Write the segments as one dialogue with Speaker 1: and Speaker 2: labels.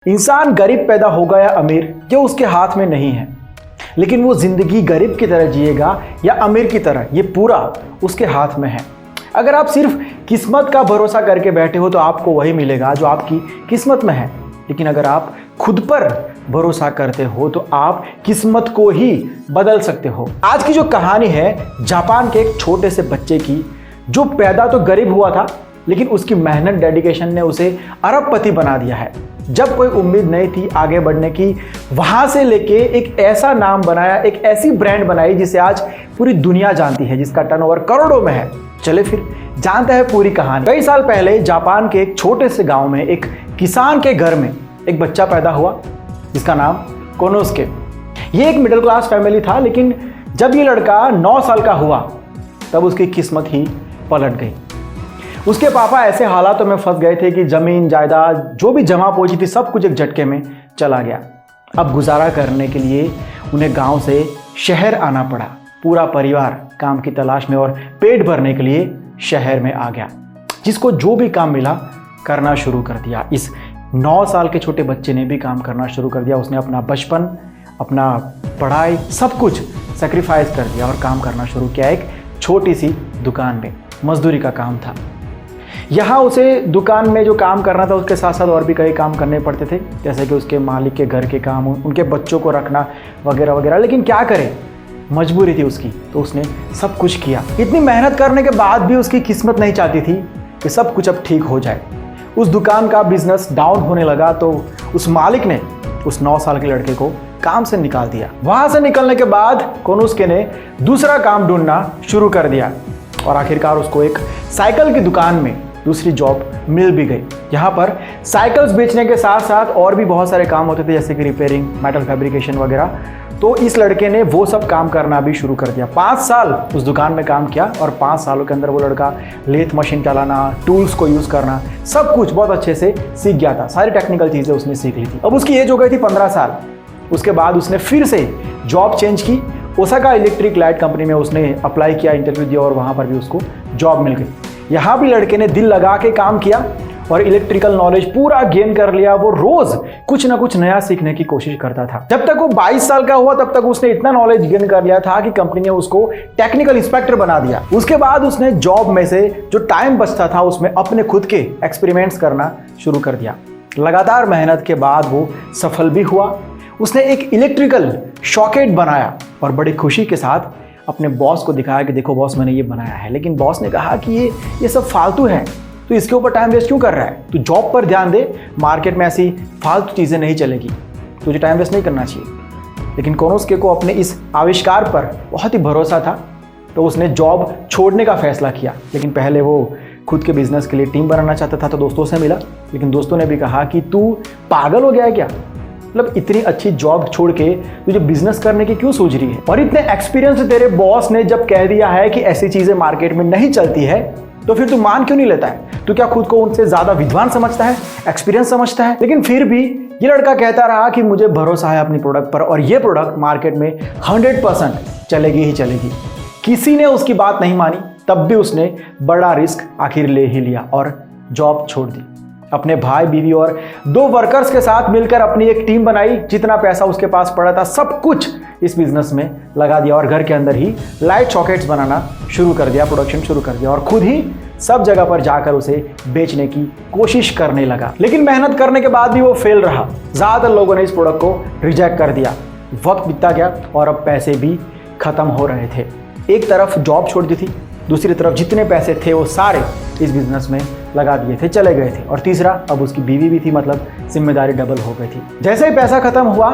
Speaker 1: इंसान गरीब पैदा होगा या अमीर ये उसके हाथ में नहीं है, लेकिन वो जिंदगी गरीब की तरह जिएगा या अमीर की तरह ये पूरा उसके हाथ में है। अगर आप सिर्फ किस्मत का भरोसा करके बैठे हो तो आपको वही मिलेगा जो आपकी किस्मत में है, लेकिन अगर आप खुद पर भरोसा करते हो तो आप किस्मत को ही बदल सकते हो। आज की जो कहानी है जापान के एक छोटे से बच्चे की, जो पैदा तो गरीब हुआ था लेकिन उसकी मेहनत डेडिकेशन ने उसे अरबपति बना दिया है। जब कोई उम्मीद नहीं थी आगे बढ़ने की, वहां से लेके एक ऐसा नाम बनाया, एक ऐसी ब्रांड बनाई जिसे आज पूरी दुनिया जानती है, जिसका टर्नओवर करोड़ों में है। चले फिर जानते हैं पूरी कहानी। कई साल पहले जापान के एक छोटे से गांव में एक किसान के घर में एक बच्चा पैदा हुआ जिसका नाम कोनोसुके। ये एक मिडिल क्लास फैमिली था, लेकिन जब ये लड़का 9 साल का हुआ तब उसकी किस्मत ही पलट गई। उसके पापा ऐसे हालातों में फंस गए थे कि जमीन जायदाद जो भी जमा पूंजी थी सब कुछ एक झटके में चला गया। अब गुजारा करने के लिए उन्हें गांव से शहर आना पड़ा। पूरा परिवार काम की तलाश में और पेट भरने के लिए शहर में आ गया। जिसको जो भी काम मिला करना शुरू कर दिया। इस 9 साल के छोटे बच्चे ने भी काम करना शुरू कर दिया। उसने अपना बचपन, अपना पढ़ाई सब कुछ सेक्रीफाइस कर दिया और काम करना शुरू किया। एक छोटी सी दुकान में मजदूरी का काम था। यहाँ उसे दुकान में जो काम करना था उसके साथ साथ और भी कई काम करने पड़ते थे, जैसे कि उसके मालिक के घर के काम, उनके बच्चों को रखना वगैरह वगैरह। लेकिन क्या करे, मजबूरी थी उसकी, तो उसने सब कुछ किया। इतनी मेहनत करने के बाद भी उसकी किस्मत नहीं चाहती थी कि सब कुछ अब ठीक हो जाए। उस दुकान का बिजनेस डाउन होने लगा तो उस मालिक ने उस 9 साल के लड़के को काम से निकाल दिया। वहां से निकलने के बाद कोनोसुके ने दूसरा काम ढूंढना शुरू कर दिया और आखिरकार उसको एक साइकिल की दुकान में दूसरी जॉब मिल भी गई। यहाँ पर साइकिल्स बेचने के साथ साथ और भी बहुत सारे काम होते थे, जैसे कि रिपेयरिंग, मेटल फैब्रिकेशन वगैरह। तो इस लड़के ने वो सब काम करना भी शुरू कर दिया। 5 साल उस दुकान में काम किया और 5 सालों के अंदर वो लड़का लेथ मशीन चलाना, टूल्स को यूज़ करना, सब कुछ बहुत अच्छे से सीख गया था। सारी टेक्निकल चीज़ें उसने सीख ली थी। अब उसकी एज हो गई थी 15 साल। उसके बाद उसने फिर से जॉब चेंज की। ओसाका इलेक्ट्रिक लाइट कंपनी में उसने अप्लाई किया, इंटरव्यू दिया और वहाँ पर भी उसको जॉब मिल गई। यहाँ भी लड़के ने दिल लगा के काम किया और इलेक्ट्रिकल नॉलेज पूरा गेन कर लिया। वो रोज कुछ ना कुछ नया सीखने की कोशिश करता था। जब तक वो 22 साल का हुआ तब तक उसने इतना नॉलेज गेन कर लिया था कि कंपनी ने उसको टेक्निकल इंस्पेक्टर बना दिया। उसके बाद उसने जॉब में से जो टाइम बचता था उसमें अपने खुद के एक्सपेरिमेंट्स करना शुरू कर दिया। लगातार मेहनत के बाद वो सफल भी हुआ। उसने एक इलेक्ट्रिकल सॉकेट बनाया और बड़ी खुशी के साथ अपने बॉस को दिखाया कि देखो बॉस, मैंने ये बनाया है। लेकिन बॉस ने कहा कि ये सब फालतू है, तो इसके ऊपर टाइम वेस्ट क्यों कर रहा है? तो जॉब पर ध्यान दे, मार्केट में ऐसी फालतू चीज़ें नहीं चलेगी, तुझे टाइम वेस्ट नहीं करना चाहिए। लेकिन कोनोसुके को अपने इस आविष्कार पर बहुत ही भरोसा था, तो उसने जॉब छोड़ने का फैसला किया। लेकिन पहले वो खुद के बिजनेस के लिए टीम बनाना चाहता था, तो दोस्तों से मिला। लेकिन दोस्तों ने भी कहा कि तू पागल हो गया है क्या? मतलब इतनी अच्छी जॉब छोड़ के तुझे बिजनेस करने की क्यों सोच रही है? और इतने एक्सपीरियंस से तेरे बॉस ने जब कह दिया है कि ऐसी चीजें मार्केट में नहीं चलती है, तो फिर तू मान क्यों नहीं लेता है? तू क्या खुद को उनसे ज्यादा विद्वान समझता है, एक्सपीरियंस समझता है? लेकिन फिर भी ये लड़का कहता रहा कि मुझे भरोसा है अपनी प्रोडक्ट पर और ये प्रोडक्ट मार्केट में 100% चलेगी ही चलेगी। किसी ने उसकी बात नहीं मानी, तब भी उसने बड़ा रिस्क आखिर ले ही लिया और जॉब छोड़ दी। अपने भाई, बीवी और 2 वर्कर्स के साथ मिलकर अपनी एक टीम बनाई। जितना पैसा उसके पास पड़ा था सब कुछ इस बिजनेस में लगा दिया और घर के अंदर ही लाइट सॉकेट्स बनाना शुरू कर दिया, प्रोडक्शन शुरू कर दिया और खुद ही सब जगह पर जाकर उसे बेचने की कोशिश करने लगा। लेकिन मेहनत करने के बाद भी वो फेल रहा। ज़्यादातर लोगों ने इस प्रोडक्ट को रिजेक्ट कर दिया। वक्त बीतता गया और अब पैसे भी खत्म हो रहे थे। एक तरफ जॉब छोड़ दी थी, दूसरी तरफ जितने पैसे थे वो सारे इस बिजनेस में लगा दिए थे, चले गए थे। और तीसरा, अब उसकी बीवी भी थी, मतलब जिम्मेदारी डबल हो गई थी। जैसे ही पैसा खत्म हुआ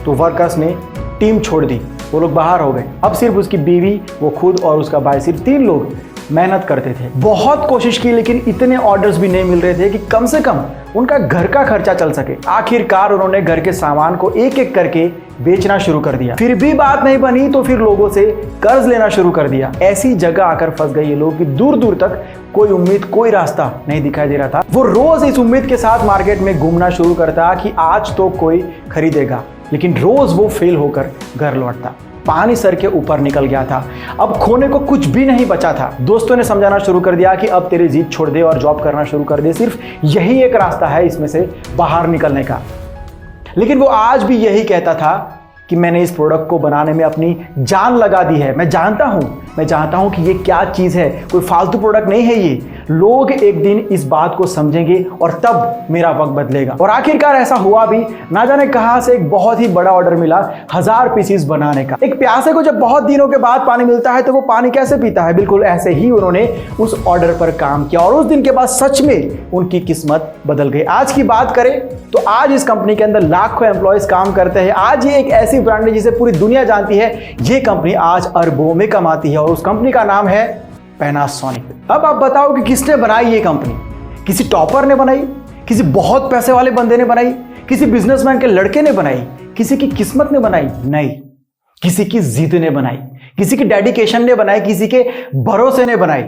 Speaker 1: तो वर्कर्स ने टीम छोड़ दी, वो लोग बाहर हो गए। अब सिर्फ उसकी बीवी, वो खुद और उसका भाई, सिर्फ 3 लोग मेहनत करते थे। बहुत कोशिश की लेकिन इतने ऑर्डर्स भी नहीं मिल रहे थे कि कम से कम उनका घर का खर्चा चल सके। आखिरकार उन्होंने घर के सामान को एक एक करके बेचना शुरू कर दिया। फिर भी बात नहीं बनी तो फिर लोगों से कर्ज लेना शुरू कर दिया। ऐसी जगह आकर फंस गए ये लोग कि दूर दूर तक कोई उम्मीद, कोई रास्ता नहीं दिखाई दे रहा था। वो रोज इस उम्मीद के साथ मार्केट में घूमना शुरू करता कि आज तो कोई खरीदेगा, लेकिन रोज वो फेल होकर घर लौटता। पानी सर के ऊपर निकल गया था। अब खोने को कुछ भी नहीं बचा था। दोस्तों ने समझाना शुरू कर दिया कि अब तेरी जिद छोड़ दे और जॉब करना शुरू कर दे, सिर्फ यही एक रास्ता है इसमें से बाहर निकलने का। लेकिन वो आज भी यही कहता था कि मैंने इस प्रोडक्ट को बनाने में अपनी जान लगा दी है। मैं जानता हूं कि ये क्या चीज़ है, कोई फालतू प्रोडक्ट नहीं है ये। लोग एक दिन इस बात को समझेंगे और तब मेरा वक्त बदलेगा। और आखिरकार ऐसा हुआ भी। ना जाने कहां से एक बहुत ही बड़ा ऑर्डर मिला 1000 पीसीस बनाने का। एक प्यासे को जब बहुत दिनों के बाद पानी मिलता है तो वो पानी कैसे पीता है, बिल्कुल ऐसे ही उन्होंने उस ऑर्डर पर काम किया और उस दिन के बाद सच में उनकी किस्मत बदल गई। आज की बात करें तो आज इस कंपनी के अंदर लाखों एम्प्लॉयज काम करते हैं। आज ये एक ऐसी ब्रांड है जिसे पूरी दुनिया जानती है। ये कंपनी आज अरबों में कमाती है और उस कंपनी का नाम है पैनासोनिक। अब आप बताओ कि किसने बनाई ये कंपनी? किसी टॉपर ने बनाई, किसी बहुत पैसे वाले बंदे ने बनाई, किसी बिजनेसमैन के लड़के ने बनाई, किसी की किस्मत ने बनाई? नहीं, किसी की जिद ने बनाई, किसी की डेडिकेशन ने बनाई, किसी के भरोसे ने बनाई।